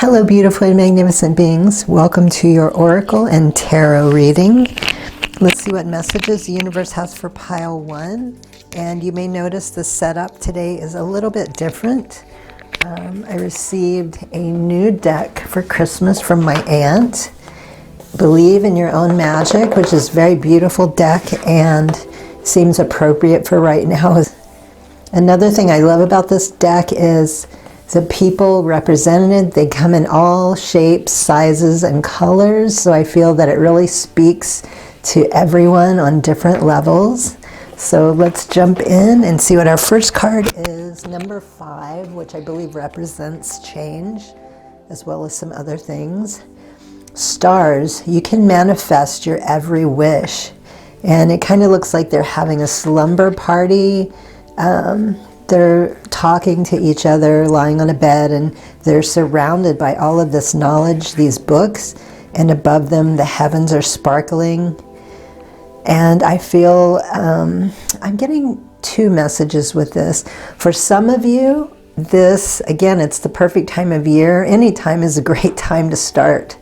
Hello, beautiful and magnificent beings. Welcome to your Oracle and Tarot reading. Let's see what messages the universe has for pile 1. And you may notice the setup today is a little bit different. I received a new deck for Christmas from my aunt. Believe in Your Own Magic, which is a very beautiful deck and seems appropriate for right now. Another thing I love about this deck is the people represented. They come in all shapes, sizes, and colors. So I feel that it really speaks to everyone on different levels. So let's jump in and see what our first card is. Number 5, which I believe represents change, as well as some other things. Stars, you can manifest your every wish. And it kind of looks like they're having a slumber party. They're talking to each other, lying on a bed, and they're surrounded by all of this knowledge, these books, and above them the heavens are sparkling. And I feel I'm getting 2 messages with this. For some of you, this, again, it's the perfect time of year. Any time is a great time to start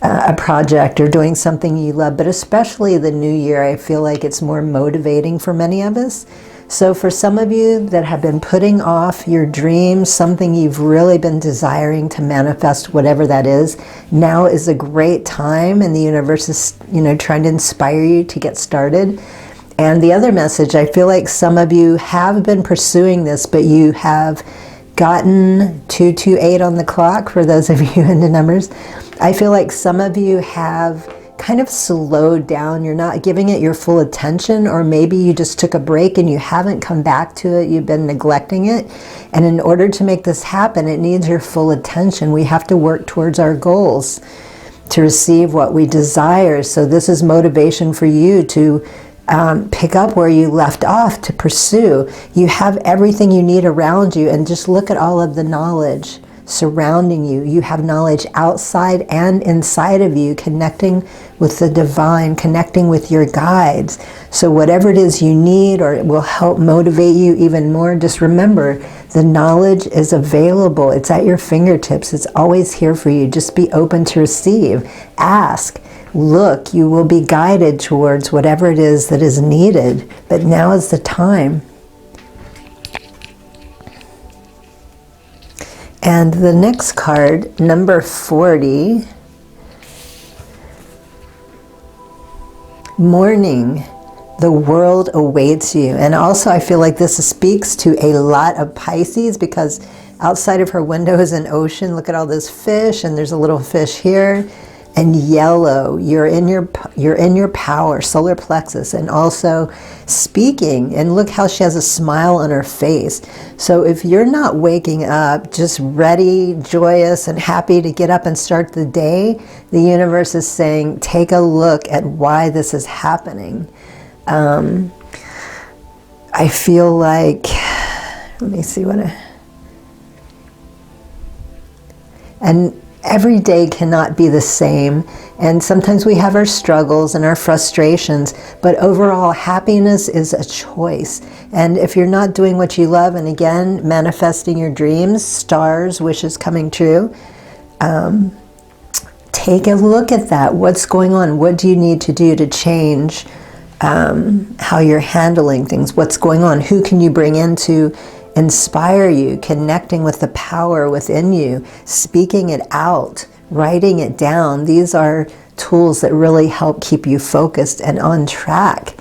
a project or doing something you love, but especially the new year, I feel like it's more motivating for many of us. So for some of you that have been putting off your dreams, something you've really been desiring to manifest, whatever that is, now is a great time, and the universe is, trying to inspire you to get started. And the other message, I feel like some of you have been pursuing this, but you have gotten 228 on the clock, for those of you into numbers. I feel like some of you have kind of slowed down. You're not giving it your full attention, or maybe you just took a break and you haven't come back to it. You've been neglecting it. And in order to make this happen, it needs your full attention. We have to work towards our goals to receive what we desire. So this is motivation for you to pick up where you left off, to pursue. You have everything you need around you, and just look at all of the knowledge surrounding you. You have knowledge outside and inside of you, connecting with the divine, connecting with your guides. So whatever it is you need, or it will help motivate you even more, just remember the knowledge is available. It's at your fingertips. It's always here for you. Just be open to receive. Ask. Look. You will be guided towards whatever it is that is needed. But now is the time. And the next card, number 40, morning, the world awaits you. And also I feel like this speaks to a lot of Pisces, because outside of her window is an ocean. Look at all those fish, and there's a little fish here. And yellow, you're in your power, solar plexus, and also speaking. And look how she has a smile on her face. So if you're not waking up just ready, joyous, and happy to get up and start the day, the universe is saying, take a look at why this is happening. I feel like, let me see what and every day cannot be the same, and sometimes we have our struggles and our frustrations, but overall happiness is a choice. And if you're not doing what you love, and again, manifesting your dreams, stars, wishes coming true, take a look at that. What's going on? What do you need to do to change how you're handling things? What's going on? Who can you bring in to inspire you? Connecting with the power within you, speaking it out, writing it down. These are tools that really help keep you focused and on track.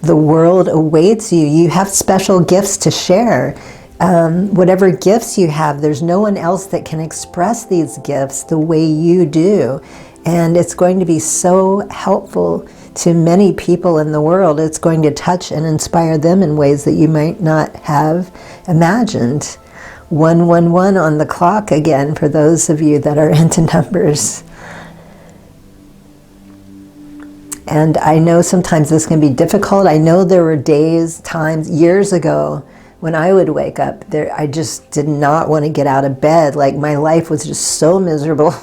The world awaits you. You have special gifts to share. Whatever gifts you have, there's no one else that can express these gifts the way you do. And it's going to be so helpful to many people in the world. It's going to touch and inspire them in ways that you might not have imagined. 111 on the clock again, for those of you that are into numbers. And I know sometimes this can be difficult. I know there were days, times, years ago when I would wake up, I just did not want to get out of bed. Like my life was just so miserable.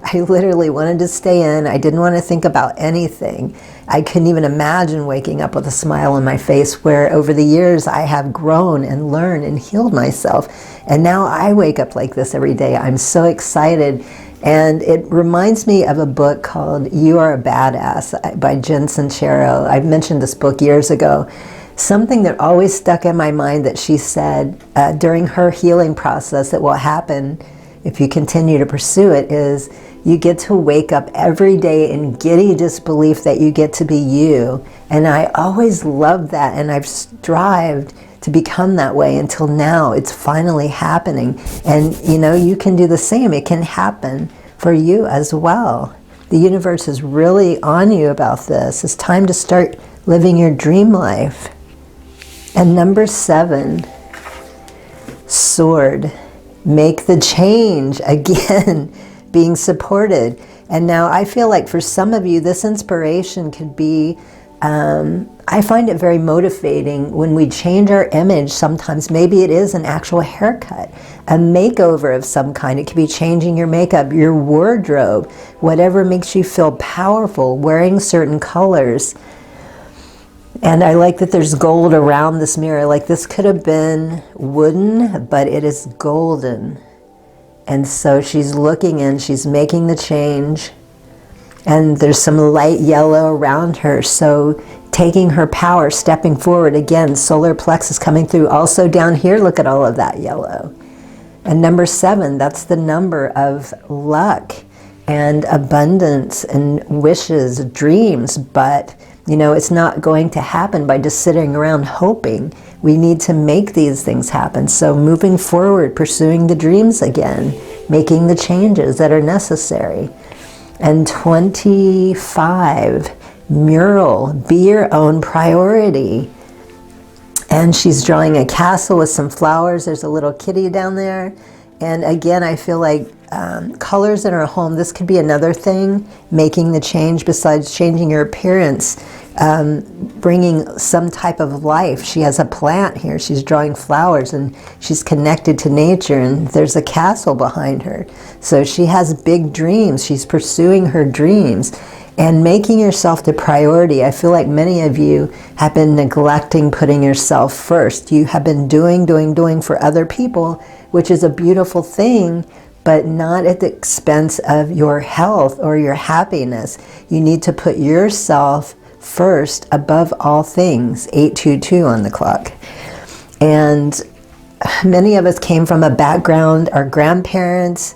I literally wanted to stay in. I didn't want to think about anything. I couldn't even imagine waking up with a smile on my face, where over the years I have grown and learned and healed myself. And now I wake up like this every day. I'm so excited. And it reminds me of a book called You Are a Badass by Jen Sincero. I've mentioned this book years ago. Something that always stuck in my mind that she said during her healing process that will happen if you continue to pursue it is you get to wake up every day in giddy disbelief that you get to be you. And I always loved that, and I've strived to become that way until now. It's finally happening. And you know, you can do the same. It can happen for you as well. The universe is really on you about this. It's time to start living your dream life. And number 7, sword. Make the change. Again, being supported. And now I feel like for some of you, this inspiration could be, I find it very motivating when we change our image. Sometimes maybe it is an actual haircut, a makeover of some kind. It could be changing your makeup, your wardrobe, whatever makes you feel powerful, wearing certain colors. And I like that there's gold around this mirror. Like this could have been wooden, but it is golden. And so she's looking in, she's making the change. And there's some light yellow around her. So taking her power, stepping forward. Again, solar plexus coming through. Also down here, look at all of that yellow. And number 7, that's the number of luck and abundance and wishes, dreams. But you know, it's not going to happen by just sitting around hoping. We need to make these things happen. So moving forward, pursuing the dreams again, making the changes that are necessary. And 25, mural, be your own priority. And she's drawing a castle with some flowers. There's a little kitty down there. And again, I feel like colors in her home, this could be another thing, making the change besides changing your appearance, bringing some type of life. She has a plant here. She's drawing flowers and she's connected to nature, and there's a castle behind her. So she has big dreams. She's pursuing her dreams and making yourself the priority. I feel like many of you have been neglecting putting yourself first. You have been doing for other people, which is a beautiful thing, but not at the expense of your health or your happiness. You need to put yourself first above all things. 822 on the clock. And many of us came from a background, our grandparents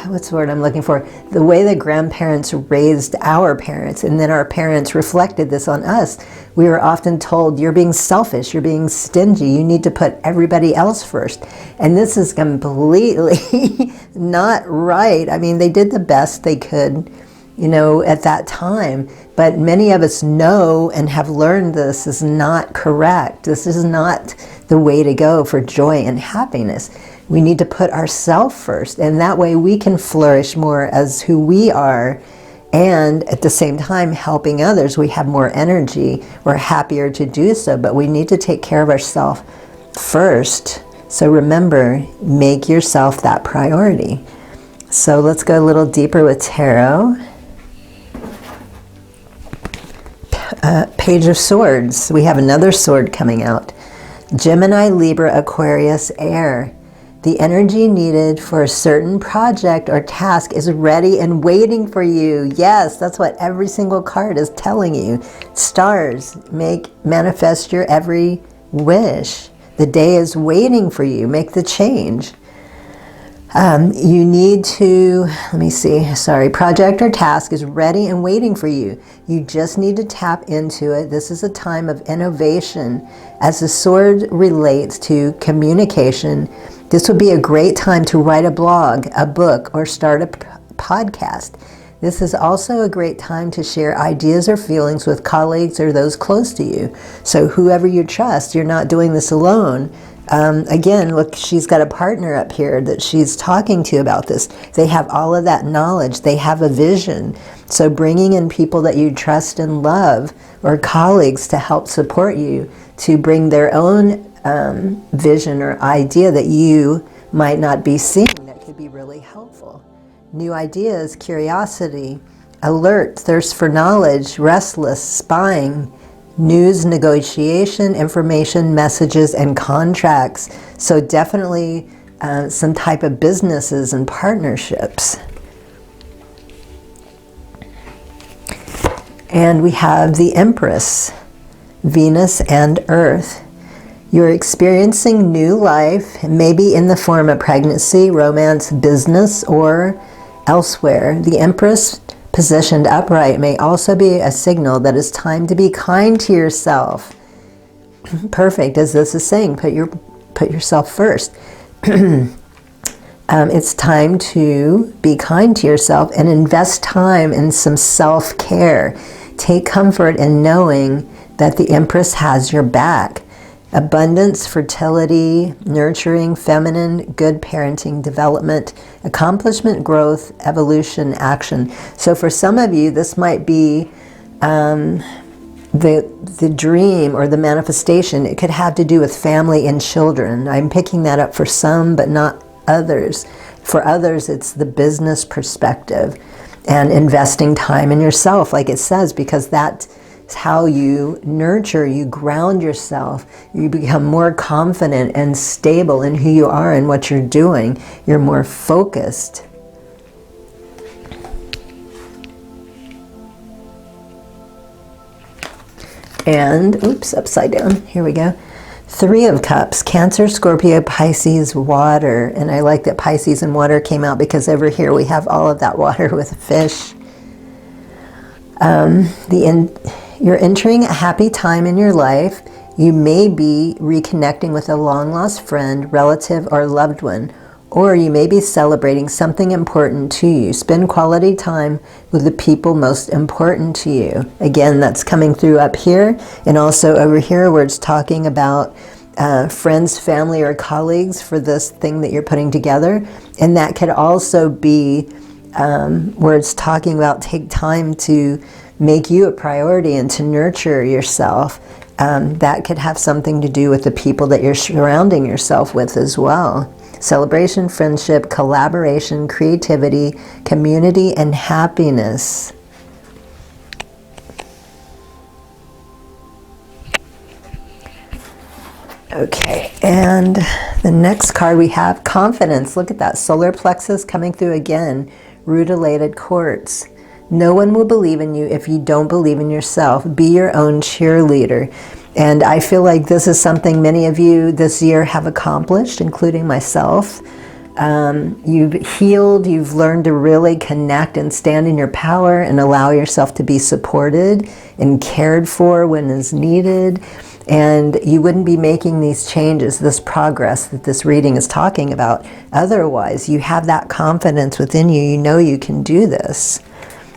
what's the word I'm looking for? The way that grandparents raised our parents, and then our parents reflected this on us. We were often told, you're being selfish, you're being stingy, you need to put everybody else first. And this is completely not right. I mean, they did the best they could, you know, at that time. But many of us know and have learned this is not correct. This is not the way to go for joy and happiness. We need to put ourselves first, and that way we can flourish more as who we are, and at the same time helping others. We have more energy, we're happier to do so, but we need to take care of ourselves first. So remember, make yourself that priority. So let's go a little deeper with tarot. Page of Swords. We have another sword coming out. Gemini, Libra, Aquarius, Air. The energy needed for a certain project or task is ready and waiting for you. Yes, that's what every single card is telling you. Stars, manifest your every wish. The day is waiting for you. Make the change. You need to, project or task is ready and waiting for you. You just need to tap into it. This is a time of innovation. As the sword relates to communication, this would be a great time to write a blog, a book, or start a podcast. This is also a great time to share ideas or feelings with colleagues or those close to you. So whoever you trust, you're not doing this alone. Again, look, she's got a partner up here that she's talking to about this. They have all of that knowledge. They have a vision. So bringing in people that you trust and love, or colleagues to help support you, to bring their own vision or idea that you might not be seeing, that really helpful. New ideas, curiosity, alert, thirst for knowledge, restless, spying, news, negotiation, information, messages, and contracts. So definitely some type of businesses and partnerships. And we have the Empress, Venus and Earth. You're experiencing new life, maybe in the form of pregnancy, romance, business, or elsewhere. The Empress positioned upright may also be a signal that it's time to be kind to yourself. Perfect, as this is saying, put yourself first. It's time to be kind to yourself and invest time in some self-care. Take comfort in knowing that the Empress has your back. Abundance, fertility, nurturing, feminine, good parenting, development, accomplishment, growth, evolution, action. So for some of you, this might be the dream or the manifestation. It could have to do with family and children. I'm picking that up for some, but not others. For others, it's the business perspective and investing time in yourself, like it says, because that's how you nurture, you ground yourself, you become more confident and stable in who you are and what you're doing. You're more focused. And, oops, upside down. Here we go. 3 of Cups, Cancer, Scorpio, Pisces, water. And I like that Pisces and water came out because over here we have all of that water with fish. You're entering a happy time in your life. You may be reconnecting with a long-lost friend, relative, or loved one. Or you may be celebrating something important to you. Spend quality time with the people most important to you. Again, that's coming through up here. And also over here where it's talking about friends, family, or colleagues for this thing that you're putting together. And that could also be where it's talking about take time to make you a priority and to nurture yourself. That could have something to do with the people that you're surrounding yourself with as well. Celebration, friendship, collaboration, creativity, community, and happiness. Okay, and the next card we have confidence. Look at that, solar plexus coming through again, rutilated quartz. No one will believe in you if you don't believe in yourself. Be your own cheerleader. And I feel like this is something many of you this year have accomplished, including myself. You've healed, you've learned to really connect and stand in your power and allow yourself to be supported and cared for when is needed. And you wouldn't be making these changes, this progress that this reading is talking about. Otherwise, you have that confidence within you. You know you can do this.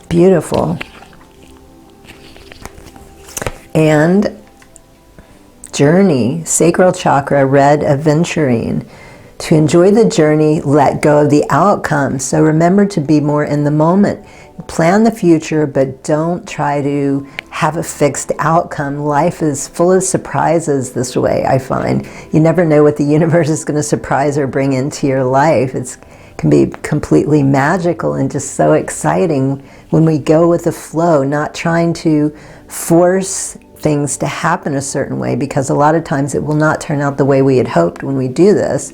Beautiful. And journey, sacral chakra, red, aventurine. To enjoy the journey, let go of the outcome. So remember to be more in the moment. Plan the future, but don't try to have a fixed outcome. Life is full of surprises this way, I find. You never know what the universe is going to surprise or bring into your life. It can be completely magical and just so exciting when we go with the flow, not trying to force things to happen a certain way, because a lot of times it will not turn out the way we had hoped when we do this.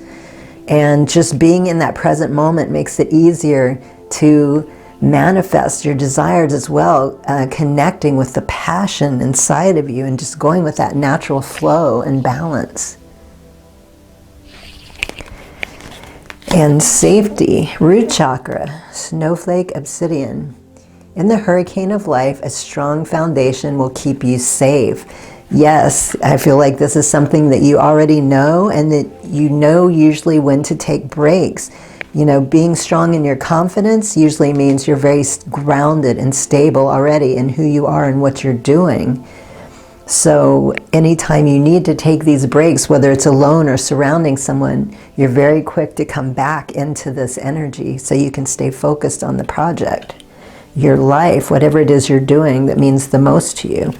And just being in that present moment makes it easier to manifest your desires as well, connecting with the passion inside of you and just going with that natural flow and balance. And safety, root chakra, snowflake, obsidian. In the hurricane of life, a strong foundation will keep you safe. Yes, I feel like this is something that you already know, and that you know usually when to take breaks. You know, being strong in your confidence usually means you're very grounded and stable already in who you are and what you're doing. So anytime you need to take these breaks, whether it's alone or surrounding someone, you're very quick to come back into this energy so you can stay focused on the project, your life, whatever it is you're doing that means the most to you.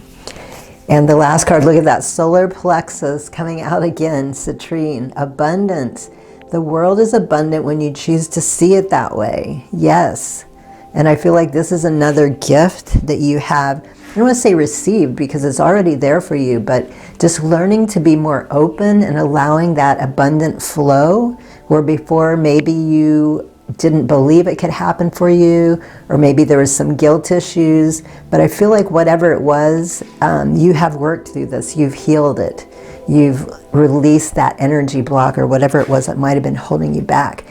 And the last card, look at that, solar plexus coming out again, citrine, abundance. The world is abundant when you choose to see it that way. Yes. And I feel like this is another gift that you have. I don't want to say received because it's already there for you, but just learning to be more open and allowing that abundant flow where before maybe you didn't believe it could happen for you, or maybe there was some guilt issues. But I feel like whatever it was, you have worked through this. You've healed it. You've released that energy block or whatever it was that might have been holding you back.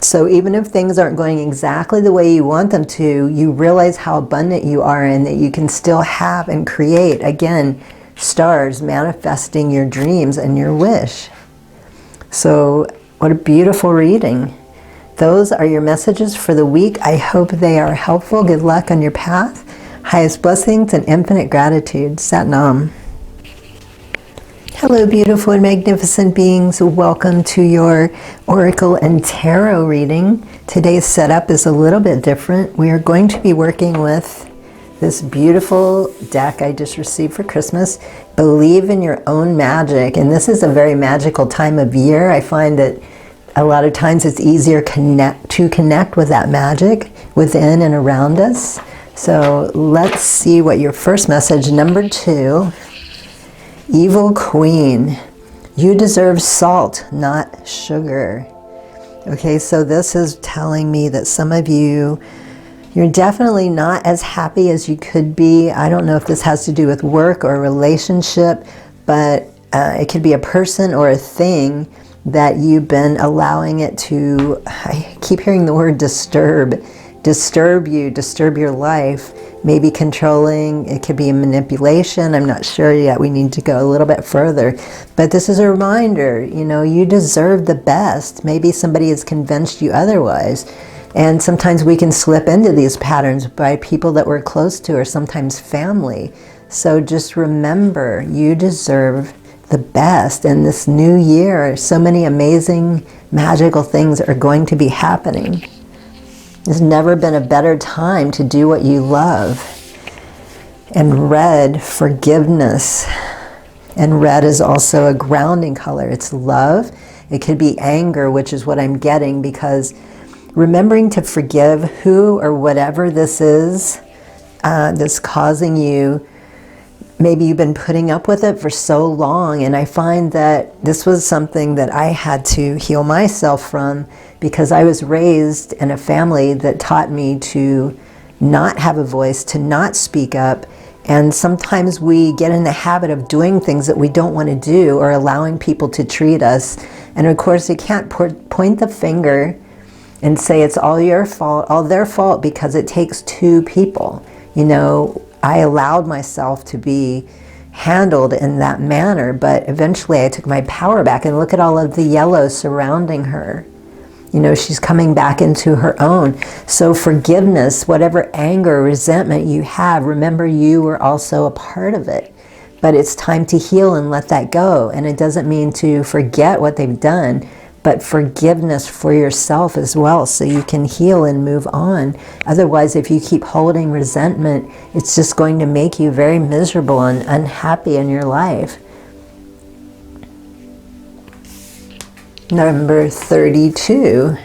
So even if things aren't going exactly the way you want them to, you realize how abundant you are and that you can still have and create, again, stars manifesting your dreams and your wish. So what a beautiful reading. Those are your messages for the week. I hope they are helpful. Good luck on your path. Highest blessings and infinite gratitude. Sat Nam. Hello, beautiful and magnificent beings. Welcome to your Oracle and Tarot reading. Today's setup is a little bit different. We are going to be working with this beautiful deck I just received for Christmas, Believe in Your Own Magic. And this is a very magical time of year. I find that a lot of times it's easier to connect with that magic within and around us. So let's see what your first message, number 2, Evil Queen. You deserve salt, not sugar. Okay, so this is telling me that some of you, you're definitely not as happy as you could be. I don't know if this has to do with work or a relationship, but it could be a person or a thing that you've been allowing it to, I keep hearing the word disturb you, disturb your life, maybe controlling. It could be a manipulation. I'm not sure yet. We need to go a little bit further. But this is a reminder, you know, you deserve the best. Maybe somebody has convinced you otherwise. And sometimes we can slip into these patterns by people that we're close to or sometimes family. So just remember, you deserve the best. In this new year, so many amazing, magical things are going to be happening. There's never been a better time to do what you love. And red, forgiveness. And red is also a grounding color. It's love. It could be anger, which is what I'm getting, because remembering to forgive who or whatever this is that's causing you. Maybe you've been putting up with it for so long, and I find that this was something that I had to heal myself from because I was raised in a family that taught me to not have a voice, to not speak up, and sometimes we get in the habit of doing things that we don't want to do or allowing people to treat us. And of course, you can't point the finger and say it's all your fault, all their fault, because it takes two people. You know, I allowed myself to be handled in that manner, but eventually I took my power back, and look at all of the yellow surrounding her. You know, she's coming back into her own. So forgiveness, whatever anger, resentment you have, remember you were also a part of it. But it's time to heal and let that go. And it doesn't mean to forget what they've done, but forgiveness for yourself as well, so you can heal and move on. Otherwise, if you keep holding resentment, it's just going to make you very miserable and unhappy in your life. Number 32,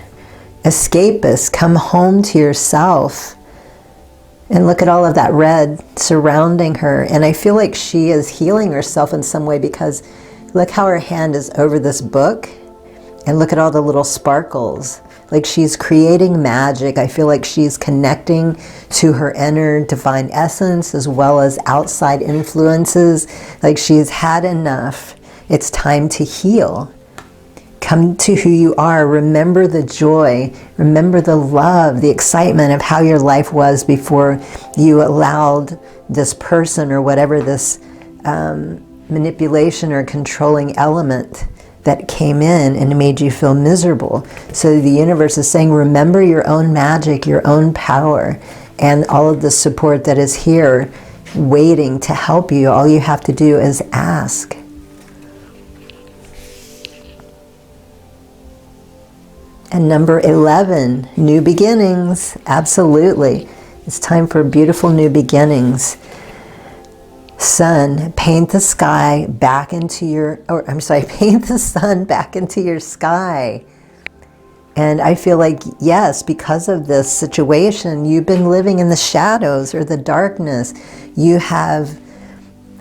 escapist, come home to yourself. And look at all of that red surrounding her. And I feel like she is healing herself in some way, because look how her hand is over this book. And look at all the little sparkles. Like she's creating magic. I feel like she's connecting to her inner divine essence as well as outside influences. Like she's had enough. It's time to heal. Come to who you are. Remember the joy. Remember the love, the excitement of how your life was before you allowed this person or whatever this manipulation or controlling element that came in and made you feel miserable. So the universe is saying, remember your own magic, your own power, and all of the support that is here waiting to help you. All you have to do is ask. And number 11, new beginnings. Absolutely. It's time for beautiful new beginnings. Sun, paint the sky back into your, paint the sun back into your sky. And I feel like, yes, because of this situation, you've been living in the shadows or the darkness. You have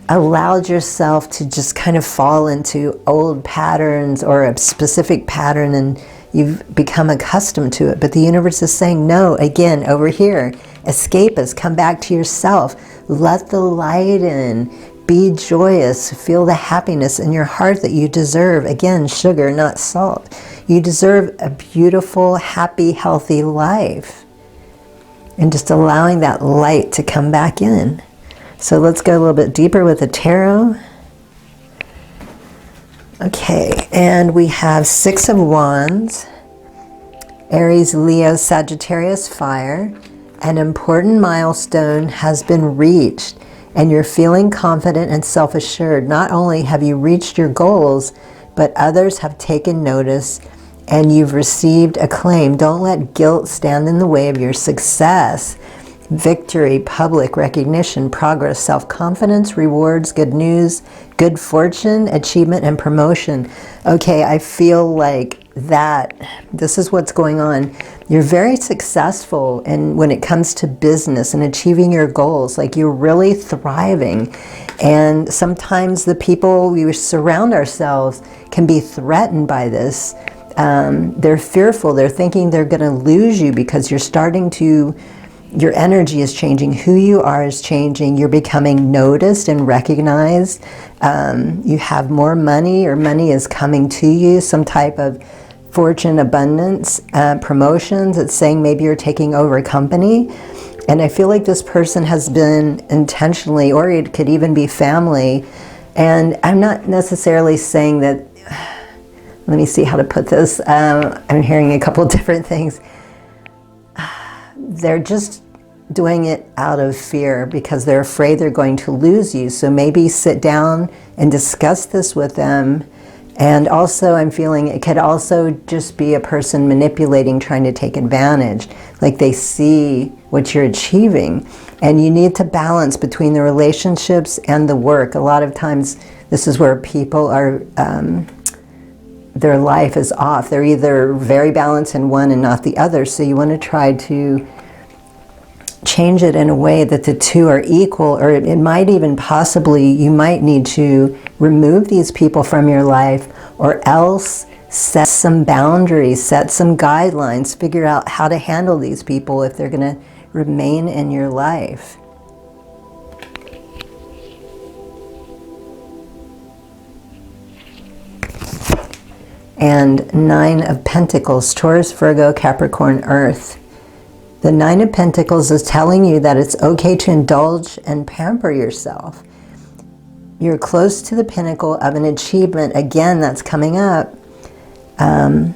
allowed yourself to just kind of fall into old patterns or a specific pattern, and you've become accustomed to it. But the universe is saying, no, again, over here, escapist, come back to yourself. Let the light in. Be joyous. Feel the happiness in your heart that you deserve. Again, sugar, not salt. You deserve a beautiful, happy, healthy life. And just allowing that light to come back in. So let's go a little bit deeper with the tarot. Okay, and we have Six of Wands, Aries, Leo, Sagittarius, fire. An important milestone has been reached, and you're feeling confident and self-assured. Not only have you reached your goals, but others have taken notice and you've received acclaim. Don't let guilt stand in the way of your success. Victory, public recognition, progress, self-confidence, rewards, good news, good fortune, achievement, and promotion. Okay, I feel like that this is what's going on. You're very successful, and when it comes to business and achieving your goals, like you're really thriving. And sometimes the people we surround ourselves can be threatened by this. They're fearful. They're thinking they're going to lose you because you're starting to, your energy is changing. Who you are is changing. You're becoming noticed and recognized. You have more money, or money is coming to you, some type of fortune, abundance, promotions. It's saying maybe you're taking over a company. And I feel like this person has been intentionally, or it could even be family. And I'm not necessarily saying that, let me see how to put this. I'm hearing a couple of different things. They're just doing it out of fear because they're afraid they're going to lose you. So maybe sit down and discuss this with them. And also I'm feeling it could also just be a person manipulating, trying to take advantage. Like they see what you're achieving. And you need to balance between the relationships and the work. A lot of times this is where people are, their life is off. They're either very balanced in one and not the other. So you want to try to change it in a way that the two are equal, or it might even possibly, you might need to remove these people from your life, or else set some boundaries, set some guidelines, figure out how to handle these people if they're going to remain in your life. And Nine of Pentacles, Taurus, Virgo, Capricorn, Earth. The Nine of Pentacles is telling you that it's okay to indulge and pamper yourself. You're close to the pinnacle of an achievement, again, that's coming up. And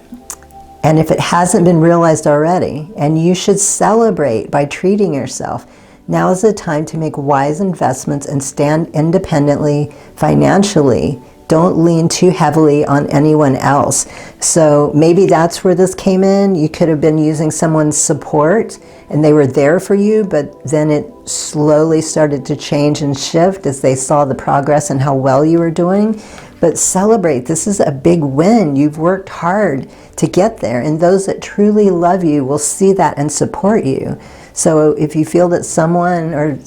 if it hasn't been realized already, and you should celebrate by treating yourself. Now is the time to make wise investments and stand independently financially. Don't lean too heavily on anyone else. So maybe that's where this came in. You could have been using someone's support and they were there for you, but then it slowly started to change and shift as they saw the progress and how well you were doing. But celebrate. This is a big win. You've worked hard to get there, and those that truly love you will see that and support you. So if you feel that someone or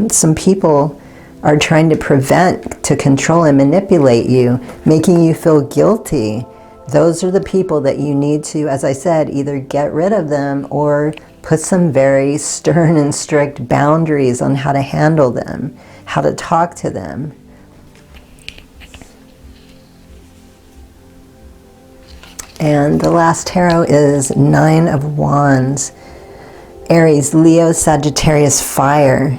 some people are trying to prevent, to control and manipulate you, making you feel guilty, those are the people that you need to, as I said, either get rid of them or put some very stern and strict boundaries on how to handle them, how to talk to them. And the last tarot is Nine of Wands, Aries, Leo, Sagittarius, fire.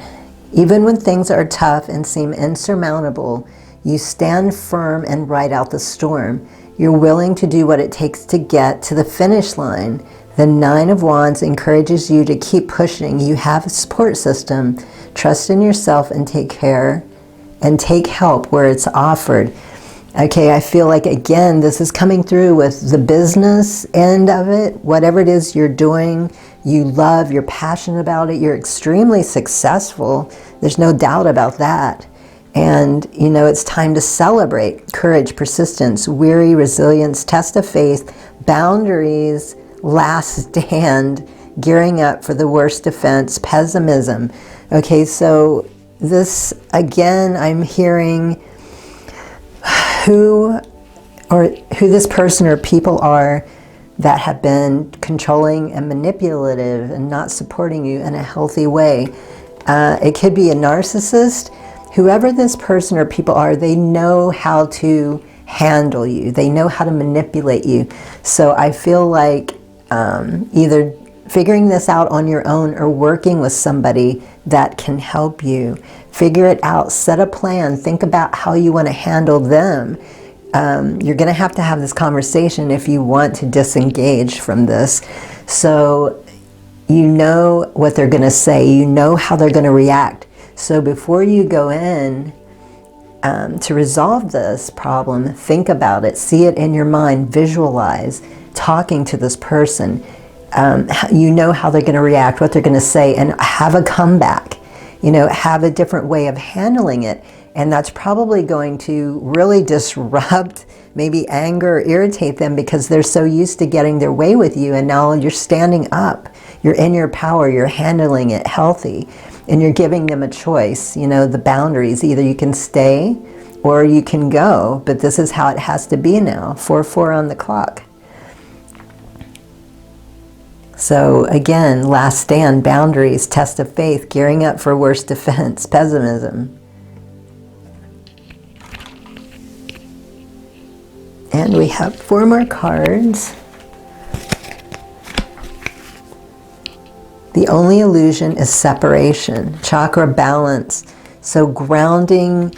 Even when things are tough and seem insurmountable, you stand firm and ride out the storm. You're willing to do what it takes to get to the finish line. The Nine of Wands encourages you to keep pushing. You have a support system. Trust in yourself and take care and take help where it's offered. Okay, I feel like, again, this is coming through with the business end of it. Whatever it is you're doing, you love, you're passionate about it, you're extremely successful. There's no doubt about that. And, you know, it's time to celebrate courage, persistence, weary, resilience, test of faith, Boundaries, last stand, gearing up for the worst defense, pessimism. Okay, so this, again, I'm hearing who this person or people are that have been controlling and manipulative and not supporting you in a healthy way. It could be a narcissist. Whoever this person or people are, they know how to handle you. They know how to manipulate you. So I feel like either figuring this out on your own or working with somebody that can help you. Figure it out, set a plan, think about how you want to handle them. You're going to have this conversation if you want to disengage from this. So you know what they're going to say, you know how they're going to react. So before you go in to resolve this problem, think about it, see it in your mind, visualize talking to this person. You know how they're going to react, what they're going to say, and have a comeback. You know, have a different way of handling it. And that's probably going to really disrupt, maybe anger or irritate them because they're so used to getting their way with you. And now you're standing up, you're in your power, you're handling it healthy, and you're giving them a choice, you know, the boundaries. Either you can stay or you can go, but this is how it has to be now, 4-4 on the clock. So again, last stand, boundaries, test of faith, gearing up for worst defense, pessimism. And we have 4 more cards. The only illusion is separation, chakra balance. So grounding,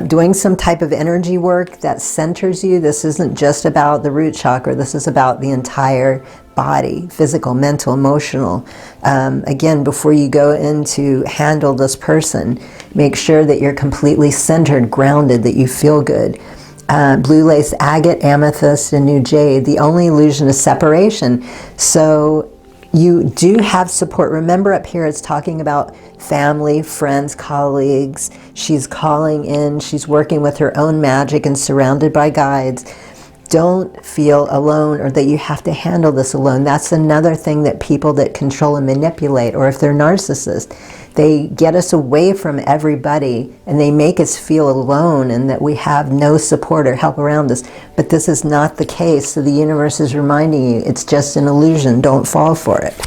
doing some type of energy work that centers you. This isn't just about the root chakra. This is about the entire body, physical, mental, emotional. Again, before you go in to handle this person, make sure that you're completely centered, grounded, that you feel good. Blue lace, agate, amethyst, and new jade. The only illusion is separation. So you do have support. Remember up here it's talking about family, friends, colleagues. She's calling in, she's working with her own magic and surrounded by guides. Don't feel alone or that you have to handle this alone. That's another thing that people that control and manipulate, or if they're narcissists, they get us away from everybody and they make us feel alone and that we have no support or help around us. But this is not the case. So the universe is reminding you it's just an illusion. Don't fall for it.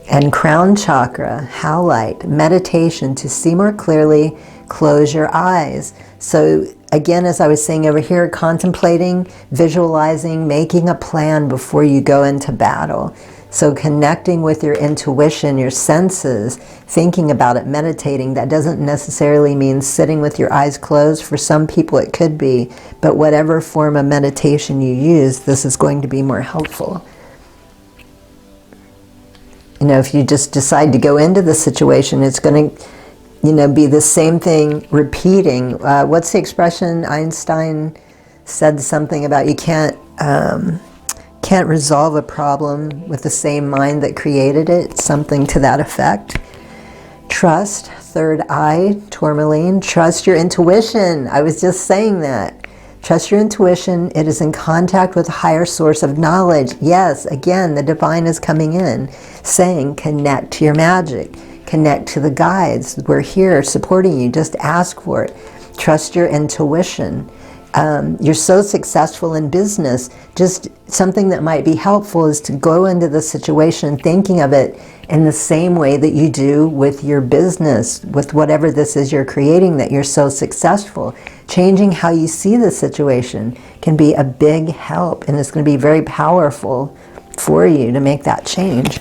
And crown chakra, howlite, meditation to see more clearly, close your eyes. So again, as I was saying over here, contemplating, visualizing, making a plan before you go into battle. So connecting with your intuition, your senses, thinking about it, meditating. That doesn't necessarily mean sitting with your eyes closed. For some people it could be, but whatever form of meditation you use, this is going to be more helpful. You know, if you just decide to go into the situation, it's going to, you know, be the same thing repeating. What's the expression? Einstein said something about you can't resolve a problem with the same mind that created it, something to that effect. Trust, third eye, tourmaline, trust your intuition. I was just saying that. Trust your intuition. It is in contact with a higher source of knowledge. Yes, again, the divine is coming in, saying connect to your magic, connect to the guides. We're here supporting you. Just ask for it. Trust your intuition. You're so successful in business. Just something that might be helpful is to go into the situation thinking of it in the same way that you do with your business, with whatever this is you're creating, that you're so successful. Changing how you see the situation can be a big help, and it's going to be very powerful for you to make that change.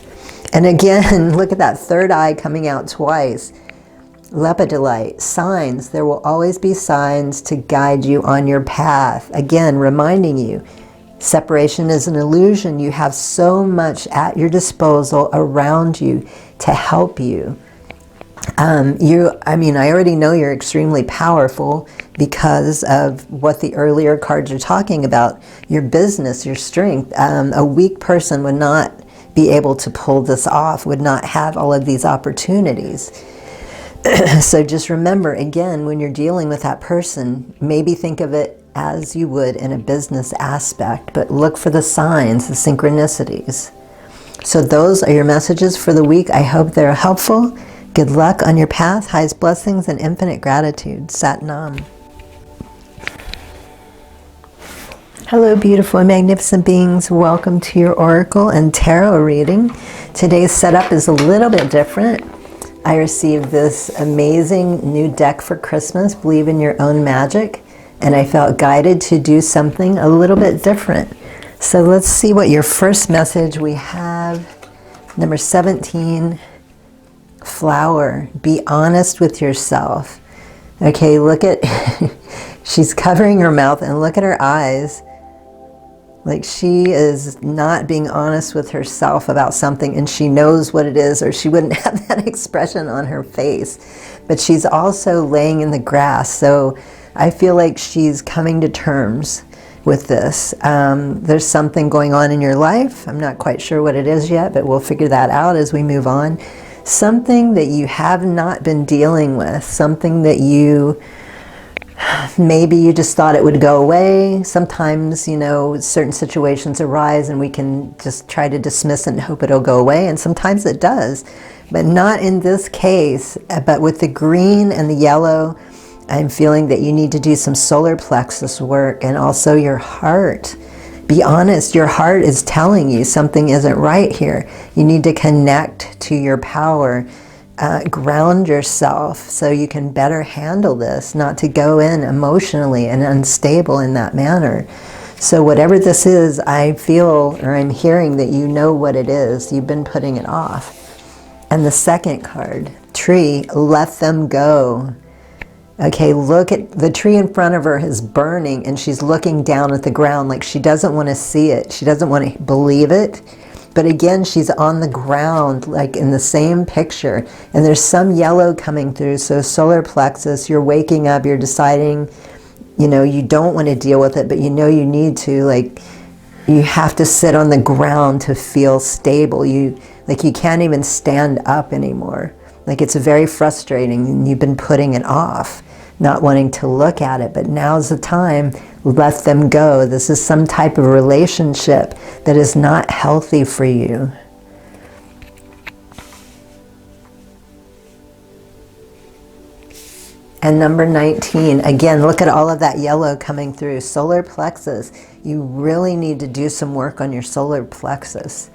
And again, look at that third eye coming out twice. Lepidolite, signs. There will always be signs to guide you on your path. Again, reminding you, separation is an illusion. You have so much at your disposal around you to help you. I already know you're extremely powerful because of what the earlier cards are talking about. Your business, your strength. A weak person would not be able to pull this off, would not have all of these opportunities. So just remember, again, when you're dealing with that person, maybe think of it as you would in a business aspect, but look for the signs, the synchronicities. So those are your messages for the week. I hope they're helpful. Good luck on your path. Highest blessings and infinite gratitude. Sat Nam. Hello, beautiful and magnificent beings. Welcome to your Oracle and Tarot reading. Today's setup is a little bit different. I received this amazing new deck for Christmas, Believe in Your Own Magic, and I felt guided to do something a little bit different. So let's see what your first message we have. Number 17, Flower. Be honest with yourself. Okay, look at, she's covering her mouth and look at her eyes. Like she is not being honest with herself about something, and she knows what it is, or she wouldn't have that expression on her face. But she's also laying in the grass. So I feel like she's coming to terms with this. There's something going on in your life. I'm not quite sure what it is yet, but we'll figure that out as we move on. Something that you have not been dealing with, something that maybe you just thought it would go away. Sometimes, you know, certain situations arise and we can just try to dismiss it and hope it'll go away. And sometimes it does, but not in this case. But with the green and the yellow, I'm feeling that you need to do some solar plexus work, and also your heart. Be honest, your heart is telling you something isn't right here. You need to connect to your power. Ground yourself so you can better handle this, not to go in emotionally and unstable in that manner. So whatever this is, I feel, or I'm hearing that you know what it is. You've been putting it off. And the second card, Tree, let them go. Okay, look at the tree in front of her is burning, and she's looking down at the ground like she doesn't want to see it. She doesn't want to believe it. But again, she's on the ground, like in the same picture. And there's some yellow coming through. So solar plexus, you're waking up, you're deciding, you know, you don't want to deal with it, but you know you need to. Like, you have to sit on the ground to feel stable. You can't even stand up anymore. Like, it's very frustrating, and you've been putting it off, not wanting to look at it. But now's the time. Let them go. This is some type of relationship that is not healthy for you. And number 19, again, look at all of that yellow coming through. Solar plexus. You really need to do some work on your solar plexus.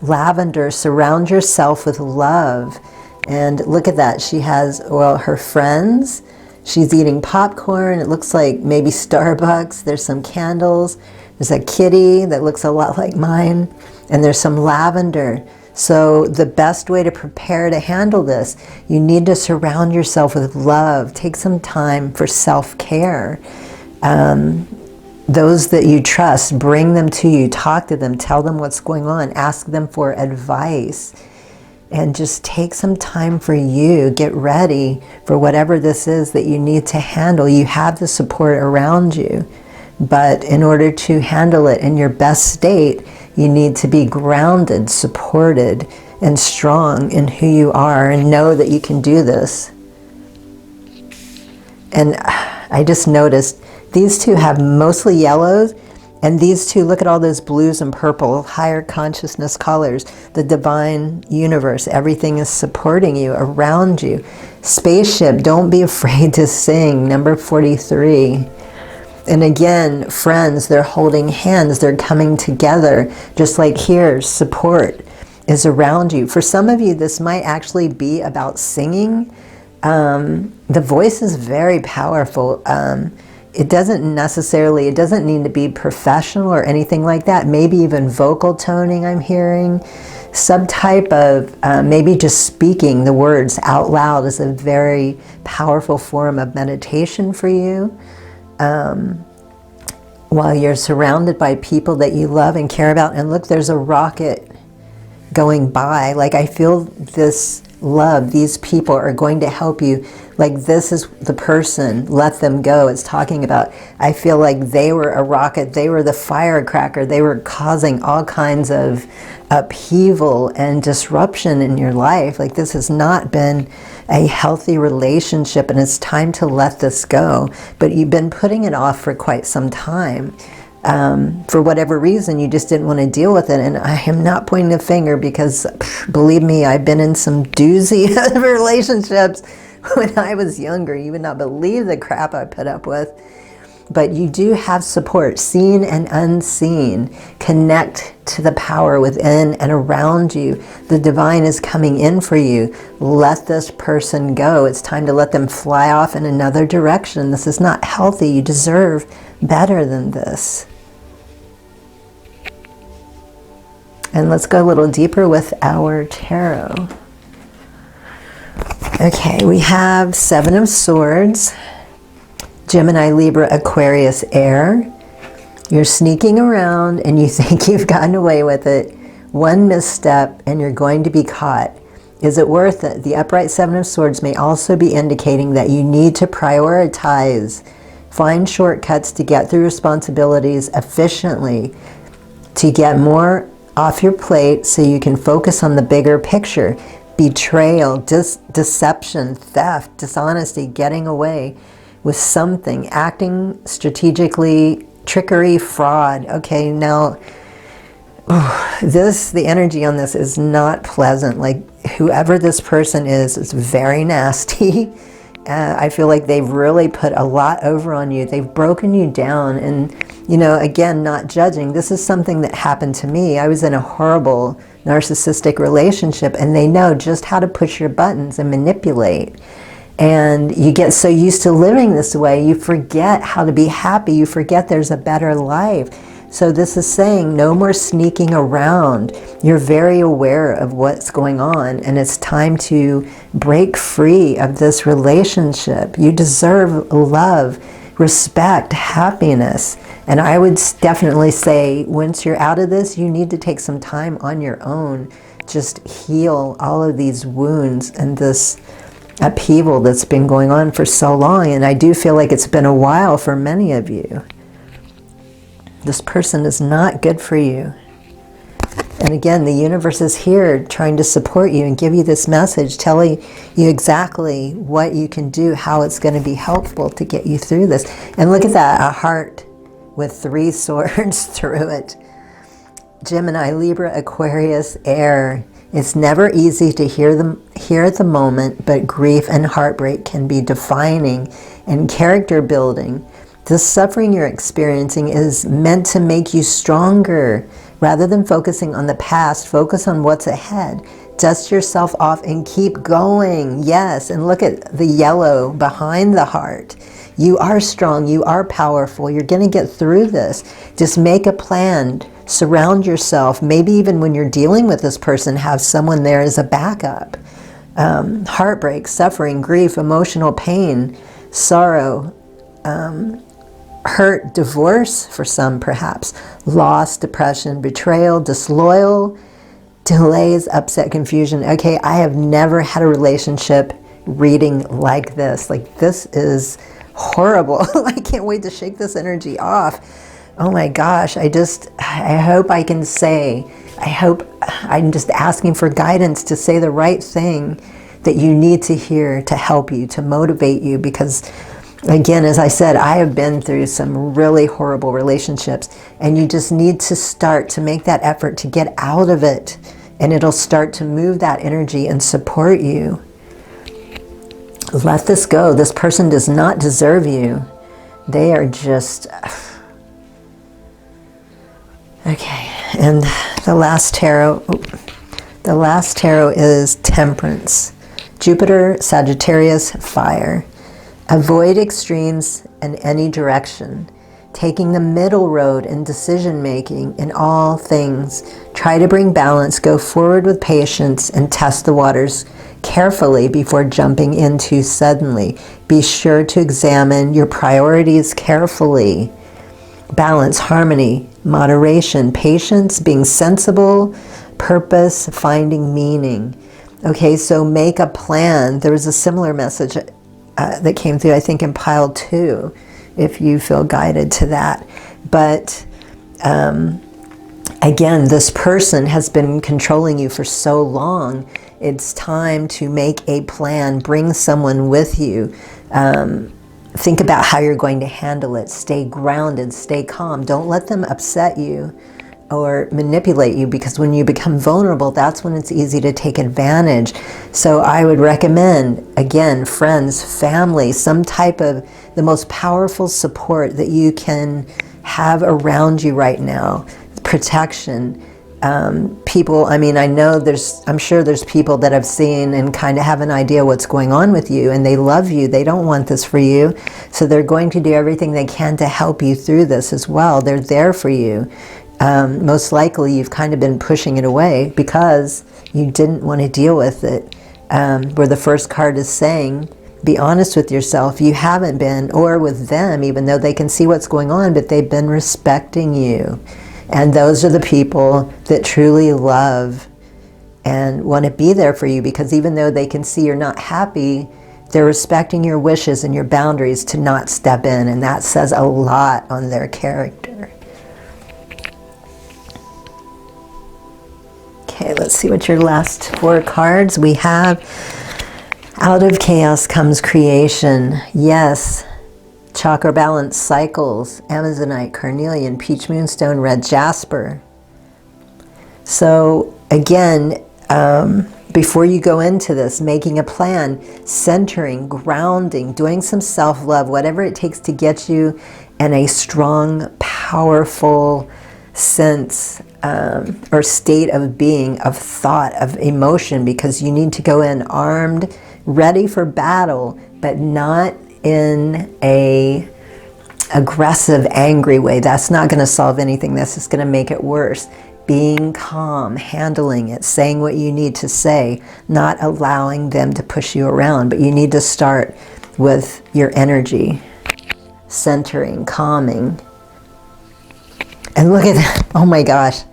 Lavender, surround yourself with love. And look at that. She has, well, her friends. She's eating popcorn. It looks like maybe Starbucks. There's some candles. There's a kitty that looks a lot like mine. And there's some lavender. So the best way to prepare to handle this, you need to surround yourself with love. Take some time for self-care. Those that you trust, bring them to you. Talk to them. Tell them what's going on. Ask them for advice. And just take some time for you. Get ready for whatever this is that you need to handle. You have the support around you. But in order to handle it in your best state, you need to be grounded, supported, and strong in who you are, and know that you can do this. And I just noticed these two have mostly yellows. And these two, look at all those blues and purple, higher consciousness colors, the divine universe. Everything is supporting you, around you. Spaceship, don't be afraid to sing, number 43. And again, friends, they're holding hands, they're coming together. Just like here, support is around you. For some of you, this might actually be about singing. The voice is very powerful. It doesn't need to be professional or anything like that. Maybe even vocal toning, I'm hearing. Some type of, maybe just speaking the words out loud is a very powerful form of meditation for you. While you're surrounded by people that you love and care about. And look, there's a rocket going by. Like, I feel this love. These people are going to help you. Like, this is the person, let them go. It's talking about, I feel like they were a rocket, they were the firecracker, they were causing all kinds of upheaval and disruption in your life. Like, this has not been a healthy relationship, and it's time to let this go. But you've been putting it off for quite some time. For whatever reason, you just didn't want to deal with it. And I am not pointing a finger, because believe me, I've been in some doozy relationships when I was younger. You would not believe the crap I put up with. But you do have support, seen and unseen. Connect to the power within and around you. The divine is coming in for you. Let this person go. It's time to let them fly off in another direction. This is not healthy. You deserve better than this. And let's go a little deeper with our tarot. Okay, we have Seven of Swords, Gemini, Libra, Aquarius, Air. You're sneaking around and you think you've gotten away with it. One misstep and you're going to be caught. Is it worth it? The upright Seven of Swords may also be indicating that you need to prioritize. Find shortcuts to get through responsibilities efficiently, to get more off your plate so you can focus on the bigger picture. Betrayal, deception, theft, dishonesty, getting away with something, acting strategically, trickery, fraud. Okay, now, the energy on this is not pleasant. Like, whoever this person is very nasty. I feel like they've really put a lot over on you. They've broken you down. And, you know, again, not judging. This is something that happened to me. I was in a horrible narcissistic relationship, and they know just how to push your buttons and manipulate. And you get so used to living this way, you forget how to be happy. You forget there's a better life. So this is saying no more sneaking around. You're very aware of what's going on, and it's time to break free of this relationship. You deserve love, respect, happiness. And I would definitely say, once you're out of this, you need to take some time on your own. Just heal all of these wounds and this upheaval that's been going on for so long. And I do feel like it's been a while for many of you. This person is not good for you. And again, the universe is here trying to support you and give you this message, telling you exactly what you can do, how it's going to be helpful to get you through this. And look at that, a heart with 3 swords through it. Gemini, Libra, Aquarius, Air. It's never easy to hear at the moment, but grief and heartbreak can be defining and character building. The suffering you're experiencing is meant to make you stronger. Rather than focusing on the past, focus on what's ahead. Dust yourself off and keep going. Yes, and look at the yellow behind the heart. You are strong. You are powerful. You're going to get through this. Just make a plan. Surround yourself. Maybe even when you're dealing with this person, have someone there as a backup. Heartbreak, suffering, grief, emotional pain, sorrow, hurt, divorce for some perhaps, loss, depression, betrayal, disloyal, delays, upset, confusion. Okay, I have never had a relationship reading like this. Like, this is horrible. I can't wait to shake this energy off. Oh my gosh, I hope I can say, I'm just asking for guidance to say the right thing that you need to hear to help you, to motivate you, because again, as I said, I have been through some really horrible relationships, and you just need to start to make that effort to get out of it, and it'll start to move that energy and support you. Let this go. This person does not deserve you. They are just... Okay, and the last tarot is Temperance. Jupiter, Sagittarius, fire. Avoid extremes in any direction. Taking the middle road in decision making in all things. Try to bring balance, go forward with patience, and test the waters carefully before jumping in too suddenly. Be sure to examine your priorities carefully. Balance, harmony, moderation, patience, being sensible, purpose, finding meaning. Okay, so make a plan. There was a similar message that came through, I think, in pile 2, if you feel guided to that. But again, this person has been controlling you for so long. It's time to make a plan. Bring someone with you. Think about how you're going to handle it. Stay grounded, stay calm. Don't let them upset you or manipulate you, because when you become vulnerable, that's when it's easy to take advantage. So I would recommend, again, friends, family, some type of the most powerful support that you can have around you right now. Protection. People, I mean, I'm sure there's people that I've seen and kind of have an idea what's going on with you, and they love you. They don't want this for you. So they're going to do everything they can to help you through this as well. They're there for you. Most likely you've kind of been pushing it away because you didn't want to deal with it. Where the first card is saying, be honest with yourself. You haven't been, or with them, even though they can see what's going on, but they've been respecting you. And those are the people that truly love and want to be there for you, because even though they can see you're not happy, they're respecting your wishes and your boundaries to not step in, and that says a lot on their character. Okay, let's see what your last 4 cards. We have, out of chaos comes creation. Yes. Chakra balance cycles, Amazonite, carnelian, peach moonstone, red jasper. So again, before you go into this, making a plan, centering, grounding, doing some self-love, whatever it takes to get you in a strong, powerful sense or state of being, of thought, of emotion, because you need to go in armed, ready for battle, but not in a aggressive, angry way. That's not going to solve anything. That's just going to make it worse. Being calm, handling it, saying what you need to say, not allowing them to push you around. But you need to start with your energy, centering, calming. And look at that. Oh my gosh.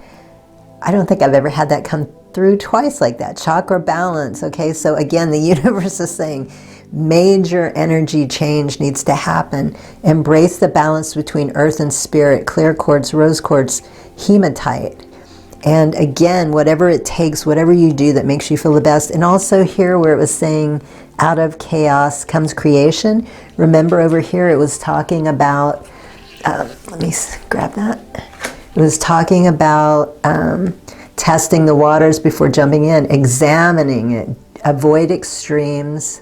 I don't think I've ever had that come through twice like that. Chakra balance. Okay, so again, the universe is saying, major energy change needs to happen. Embrace the balance between earth and spirit, clear quartz, rose quartz, hematite. And again, whatever it takes, whatever you do that makes you feel the best. And also here where it was saying, out of chaos comes creation. Remember over here it was talking about, let me grab that. It was talking about testing the waters before jumping in, examining it, avoid extremes,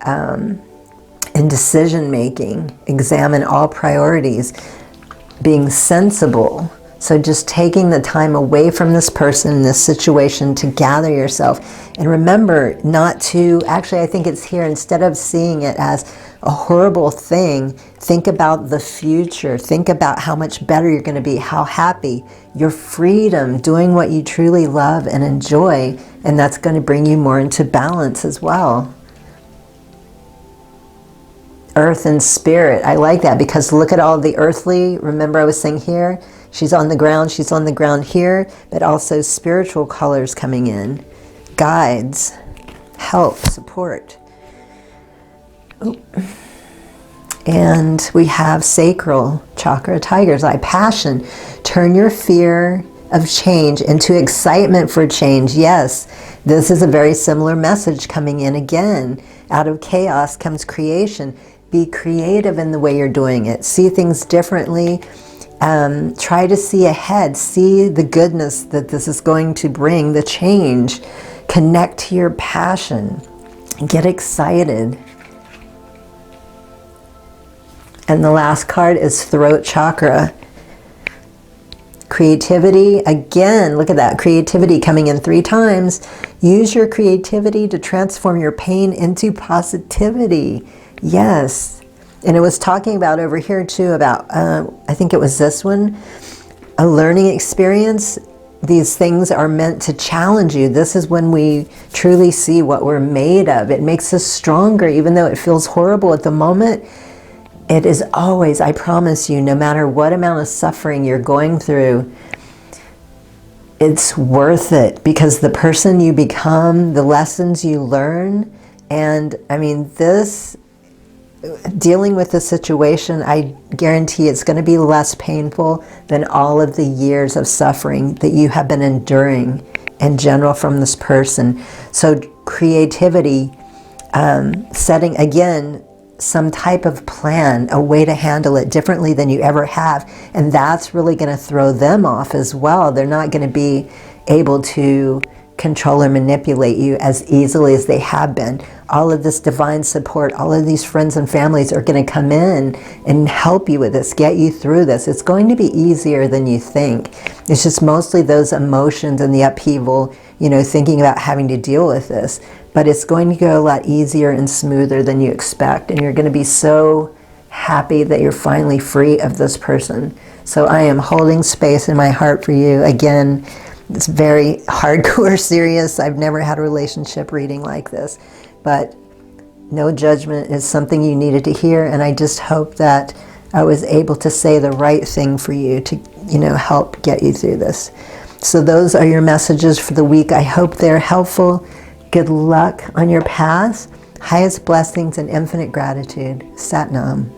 in decision making, examine all priorities, being sensible. So just taking the time away from this person, this situation, to gather yourself. And remember not to, actually I think it's here, instead of seeing it as a horrible thing, think about the future. Think about how much better you're going to be, how happy, your freedom, doing what you truly love and enjoy, and that's going to bring you more into balance as well. Earth and spirit, I like that, because look at all the earthly, remember I was saying here, she's on the ground here, but also spiritual colors coming in, guides, help, support. Ooh. And we have sacral chakra, tiger's eye, passion. Turn your fear of change into excitement for change. Yes, this is a very similar message coming in again. Out of chaos comes creation. Be creative in the way you're doing it. See things differently. Try to see ahead. See the goodness that this is going to bring, the change. Connect to your passion. Get excited. And the last card is throat chakra. Creativity, again, look at that, creativity coming in 3 times. Use your creativity to transform your pain into positivity. Yes. And it was talking about over here too about, I think it was this one, a learning experience. These things are meant to challenge you. This is when we truly see what we're made of. It makes us stronger, even though it feels horrible at the moment. It is always, I promise you, no matter what amount of suffering you're going through, it's worth it, because the person you become, the lessons you learn, and I mean, this, dealing with the situation, I guarantee it's going to be less painful than all of the years of suffering that you have been enduring in general from this person. So creativity, setting, again, some type of plan, a way to handle it differently than you ever have. And that's really going to throw them off as well. They're not going to be able to control or manipulate you as easily as they have been. All of this divine support, all of these friends and families are going to come in and help you with this, get you through this. It's going to be easier than you think. It's just mostly those emotions and the upheaval, you know, thinking about having to deal with this. But it's going to go a lot easier and smoother than you expect. And you're going to be so happy that you're finally free of this person. So I am holding space in my heart for you. Again, it's very hardcore serious. I've never had a relationship reading like this. But no judgment is something you needed to hear. And I just hope that I was able to say the right thing for you to, you know, help get you through this. So those are your messages for the week. I hope they're helpful. Good luck on your path. Highest blessings and infinite gratitude. Sat Nam.